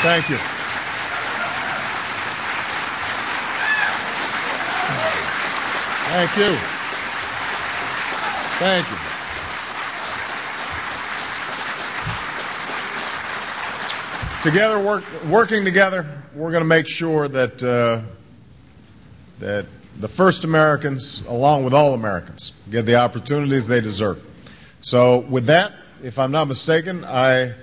Thank you. Thank you. Thank you. Together, working together, we're going to make sure that that the first Americans, along with all Americans, get the opportunities they deserve. So with that, if I'm not mistaken, I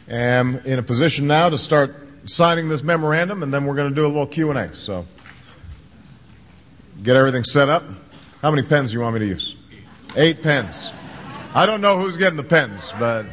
am in a position now to start signing this memorandum, and then we're going to do a little Q&A. So get everything set up. How many pens do you want me to use? 8 pens. I don't know who's getting the pens, but...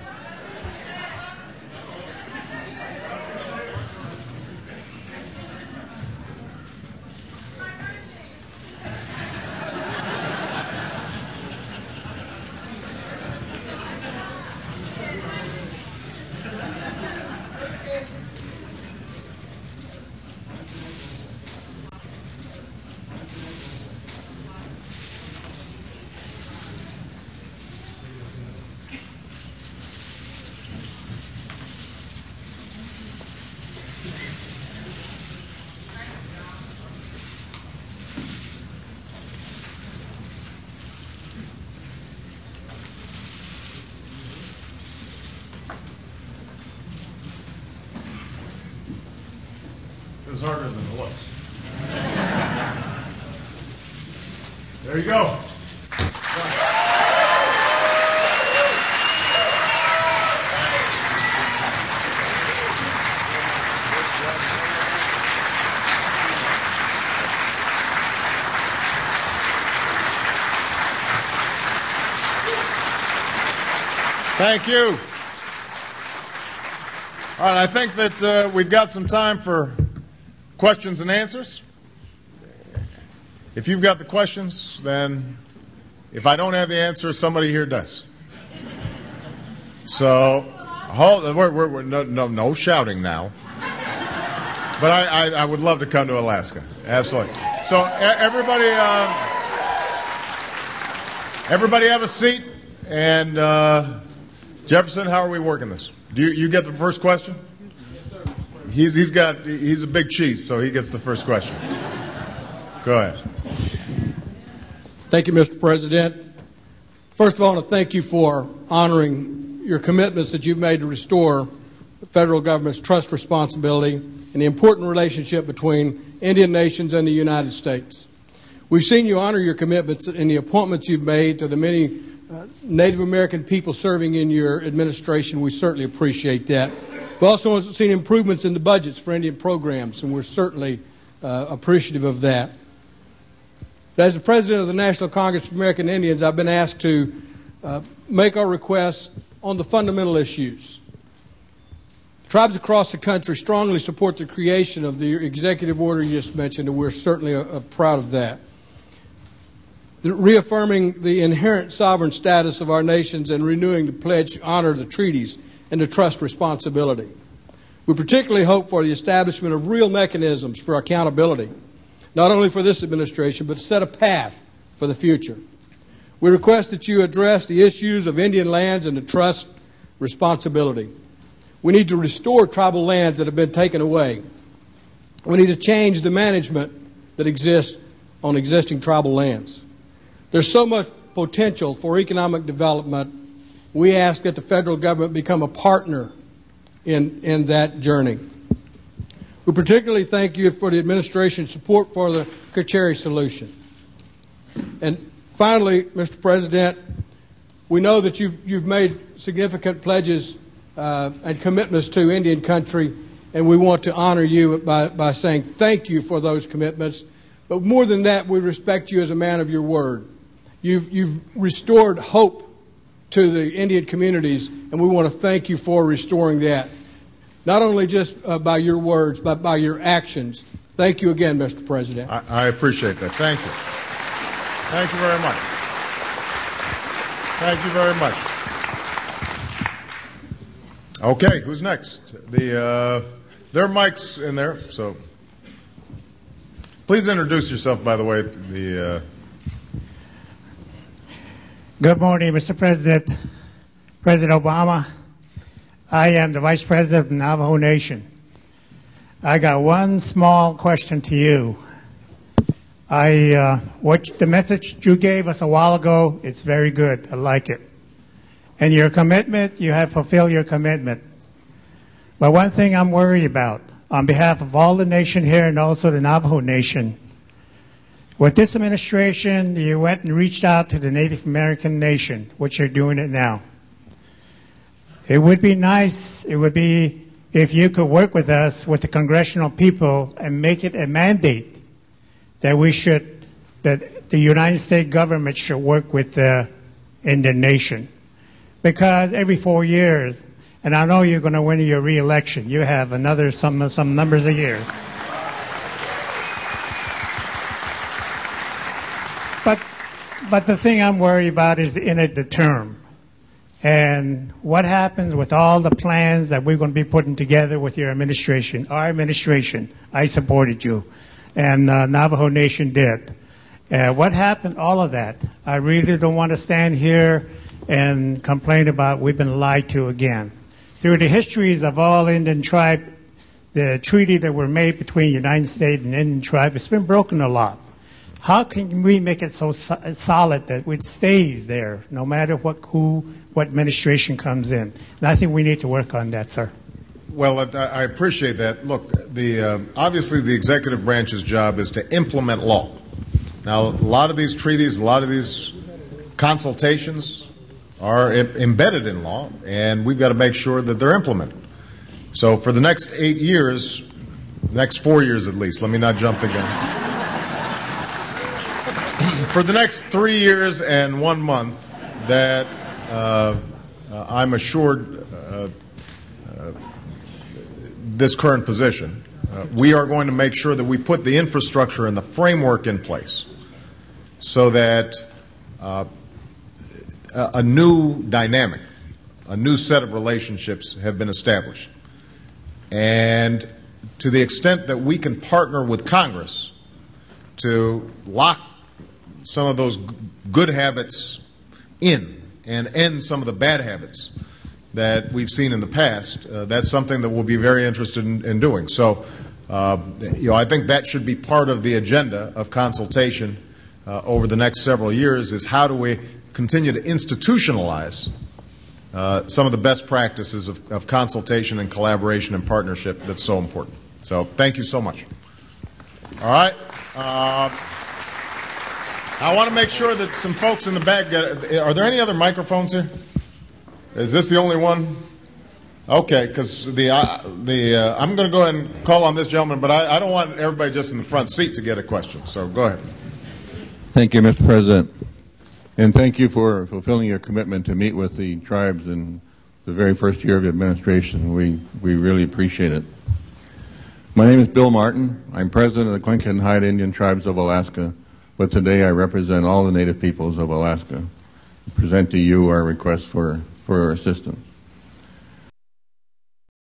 It's harder than it looks. There you go. Thank you. All right, I think that we've got some time for questions and answers. If you've got the questions, then if I don't have the answer, somebody here does. So, no shouting now. But I would love to come to Alaska. Absolutely. So everybody have a seat. And Jefferson, how are we working this? Do you get the first question? He's a big cheese, so he gets the first question. Go ahead. Thank you, Mr. President. First of all, I want to thank you for honoring your commitments that you've made to restore the federal government's trust responsibility and the important relationship between Indian nations and the United States. We've seen you honor your commitments in the appointments you've made to the many Native American people serving in your administration. We certainly appreciate that. We've also seen improvements in the budgets for Indian programs, and we're certainly appreciative of that. As the President of the National Congress of American Indians, I've been asked to make our requests on the fundamental issues. Tribes across the country strongly support the creation of the executive order you just mentioned, and we're certainly proud of that. Reaffirming the inherent sovereign status of our nations and renewing the pledge to honor the treaties and to trust responsibility. We particularly hope for the establishment of real mechanisms for accountability, not only for this administration, but to set a path for the future. We request that you address the issues of Indian lands and the trust responsibility. We need to restore tribal lands that have been taken away. We need to change the management that exists on existing tribal lands. There's so much potential for economic development. We ask that the federal government become a partner in that journey. We particularly thank you for the administration's support for the Carcieri solution. And finally, Mr. President, we know that you've made significant pledges and commitments to Indian country, and we want to honor you by saying thank you for those commitments. But more than that, we respect you as a man of your word. You've restored hope to the Indian communities, and we want to thank you for restoring that, not only just by your words, but by your actions. Thank you again, Mr. President. I appreciate that. Thank you. Thank you very much. Thank you very much. Okay, who's next? There are mics in there, so please introduce yourself, by the way. Good morning, Mr. President. President Obama, I am the Vice President of the Navajo Nation. I got one small question to you. The message you gave us a while ago, it's very good. I like it. And your commitment, you have fulfilled your commitment. But one thing I'm worried about, on behalf of all the nation here and also the Navajo Nation, with this administration, you went and reached out to the Native American nation, which you're doing it now. It would be nice, if you could work with us, with the congressional people, and make it a mandate that that the United States government should work with the Indian nation. Because every 4 years, and I know you're going to win your re-election, you have another some numbers of years. But the thing I'm worried about is the term. And what happens with all the plans that we're going to be putting together with your administration, our administration. I supported you, and Navajo Nation did. What happened, all of that? I really don't want to stand here and complain about we've been lied to again. Through the histories of all Indian tribe, the treaty that were made between the United States and Indian tribe, it's been broken a lot. How can we make it so solid that it stays there, no matter what administration comes in? And I think we need to work on that, sir. Well, I appreciate that. Look, obviously the executive branch's job is to implement law. Now, a lot of these treaties, a lot of these consultations are embedded in law, and we've got to make sure that they're implemented. So for the next 8 years, next 4 years at least, let me not jump again. For the next 3 years and 1 month that I'm assured this current position, we are going to make sure that we put the infrastructure and the framework in place so that a new dynamic, a new set of relationships have been established. And to the extent that we can partner with Congress to lock some of those good habits in and end some of the bad habits that we've seen in the past, that's something that we'll be very interested in doing. So, I think that should be part of the agenda of consultation over the next several years, is how do we continue to institutionalize some of the best practices of consultation and collaboration and partnership that's so important. So thank you so much. All right. I want to make sure that some folks in the back are there any other microphones here? Is this the only one? Okay, because I'm going to go ahead and call on this gentleman, but I don't want everybody just in the front seat to get a question. So go ahead. Thank you, Mr. President. And thank you for fulfilling your commitment to meet with the tribes in the very first year of your administration. We really appreciate it. My name is Bill Martin. I'm president of the Tlingit and Haida Indian Tribes of Alaska, but today I represent all the Native peoples of Alaska. I present to you our request for assistance.